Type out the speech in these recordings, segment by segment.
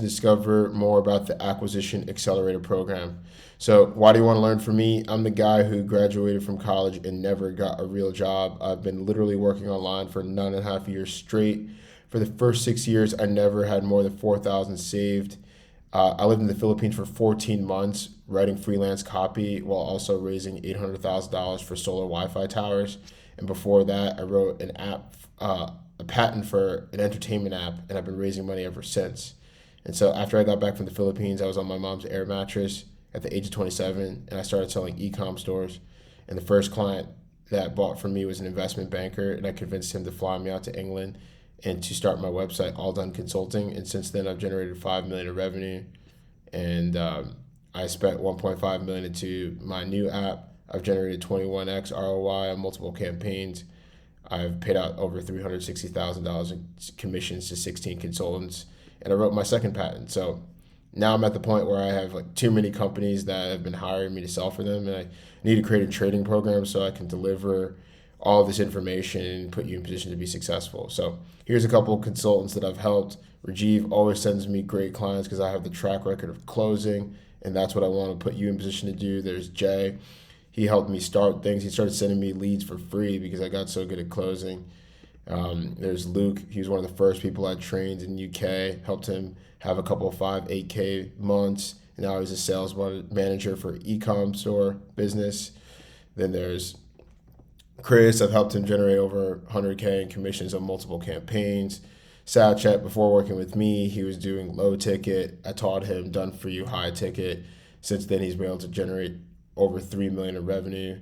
discover more about the Acquisition Accelerator program. So, why do you want to learn from me? I'm the guy who graduated from college and never got a real job. I've been literally working online for 9.5 years straight. For the first 6 years, I never had more than 4,000 saved. I lived in the Philippines for 14 months, writing freelance copy while also raising $800,000 for solar Wi-Fi towers. And before that, I wrote an app, a patent for an entertainment app, and I've been raising money ever since. And so after I got back from the Philippines, I was on my mom's air mattress at the age of 27, and I started selling e-com stores. And the first client that bought from me was an investment banker, and I convinced him to fly me out to England and to start my website, All Done Consulting. And since then, I've generated 5 million in revenue, and I spent 1.5 million into my new app. I've generated 21x ROI on multiple campaigns. I've paid out over $360,000 in commissions to 16 consultants, and I wrote my second patent. So now I'm at the point where I have like too many companies that have been hiring me to sell for them, and I need to create a trading program so I can deliver all of this information and put you in position to be successful. So here's a couple of consultants that I've helped. Rajiv always sends me great clients because I have the track record of closing, and that's what I want to put you in position to do. There's Jay. He helped me start things. He started sending me leads for free because I got so good at closing. There's Luke. He was one of the first people I trained in UK. Helped him have a couple of 8K months. And now he's a sales manager for e-com store business. Then there's Chris. I've helped him generate over 100K in commissions on multiple campaigns. Satchet, before working with me, he was doing low ticket. I taught him done for you high ticket. Since then, he's been able to generate over 3 million in revenue.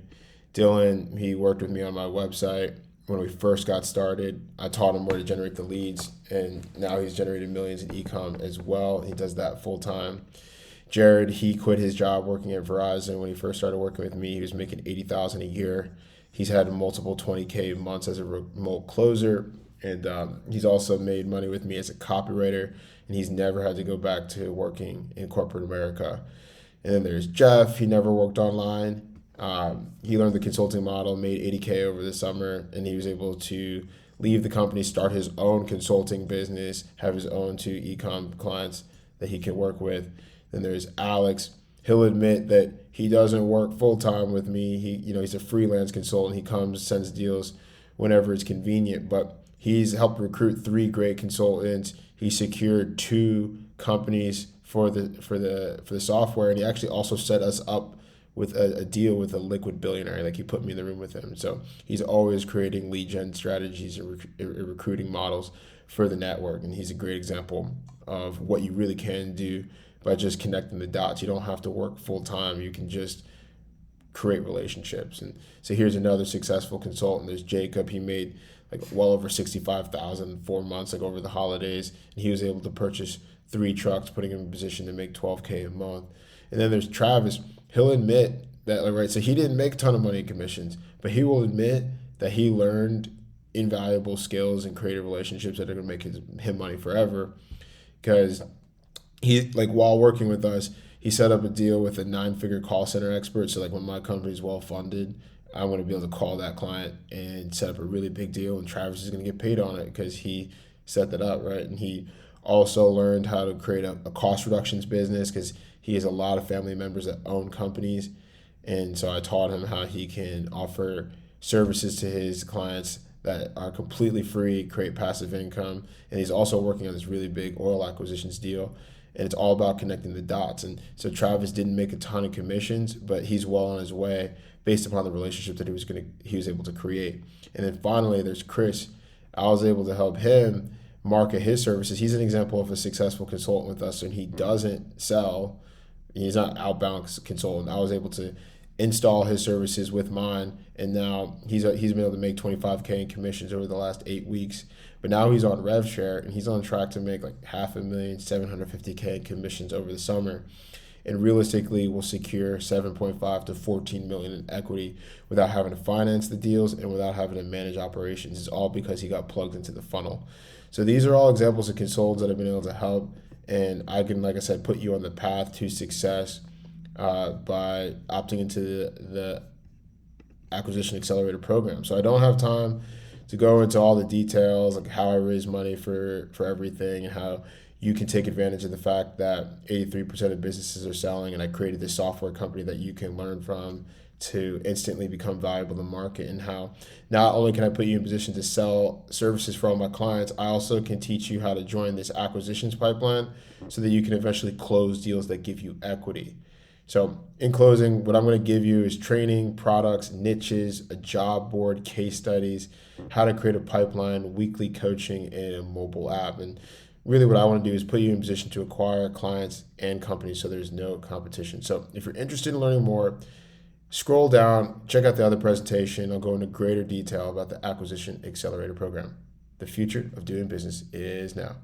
Dylan, he worked with me on my website when we first got started. I taught him where to generate the leads, and now he's generated millions in e-com as well. He does that full time. Jared, he quit his job working at Verizon when he first started working with me. He was making 80,000 a year. He's had multiple 20K months as a remote closer, and he's also made money with me as a copywriter, and he's never had to go back to working in corporate America. And then there's Jeff. He never worked online. He learned the consulting model, made 80K over the summer, and he was able to leave the company, start his own consulting business, have his own 2 e-com clients that he can work with. Then there's Alex. He'll admit that he doesn't work full time with me. He's a freelance consultant. He comes, sends deals whenever it's convenient, but he's helped recruit 3 great consultants. He secured 2 companies for the software, and he actually also set us up with a deal with a liquid billionaire. Like, he put me in the room with him. So he's always creating lead gen strategies and recruiting models for the network, and he's a great example of what you really can do by just connecting the dots. You don't have to work full time. You can just create relationships. And so here's another successful consultant. There's Jacob. He made like well over 65,000 in 4 months, like over the holidays, and he was able to purchase 3 trucks, putting him in a position to make 12K a month. And then there's Travis. He'll admit that, right? So he didn't make a ton of money in commissions, but he will admit that he learned invaluable skills and creative relationships that are going to make him money forever. Because he, like, while working with us, he set up a deal with a 9-figure call center expert. So like, when my company's well funded, I want to be able to call that client and set up a really big deal, and Travis is going to get paid on it because he set that up, right? And he also learned how to create a cost reductions business because he has a lot of family members that own companies. And so I taught him how he can offer services to his clients that are completely free, create passive income. And he's also working on this really big oil acquisitions deal. And it's all about connecting the dots. And so Travis didn't make a ton of commissions, but he's well on his way based upon the relationship that he was able to create. And then finally, there's Chris. I was able to help him market his services. He's an example of a successful consultant with us, and he doesn't sell. He's not outbound consultant. I was able to install his services with mine, and now he's been able to make 25K in commissions over the last 8 weeks. But now he's on rev share, and he's on track to make like 500,000, 750K in commissions over the summer. And realistically, will secure 7.5 to 14 million in equity without having to finance the deals and without having to manage operations. It's all because he got plugged into the funnel. So these are all examples of consultants that have been able to help, and I can, like I said, put you on the path to success by opting into the Acquisition Accelerator program. So I don't have time to go into all the details, like how I raise money for everything and how you can take advantage of the fact that 83% of businesses are selling, and I created this software company that you can learn from to instantly become valuable in the market, and how not only can I put you in position to sell services for all my clients, I also can teach you how to join this acquisitions pipeline so that you can eventually close deals that give you equity. So, in closing, what I'm going to give you is training, products, niches, a job board, case studies, how to create a pipeline, weekly coaching, and a mobile app. And really, what I want to do is put you in position to acquire clients and companies so there's no competition. So, if you're interested in learning more, scroll down, check out the other presentation. I'll go into greater detail about the Acquisition Accelerator program. The future of doing business is now.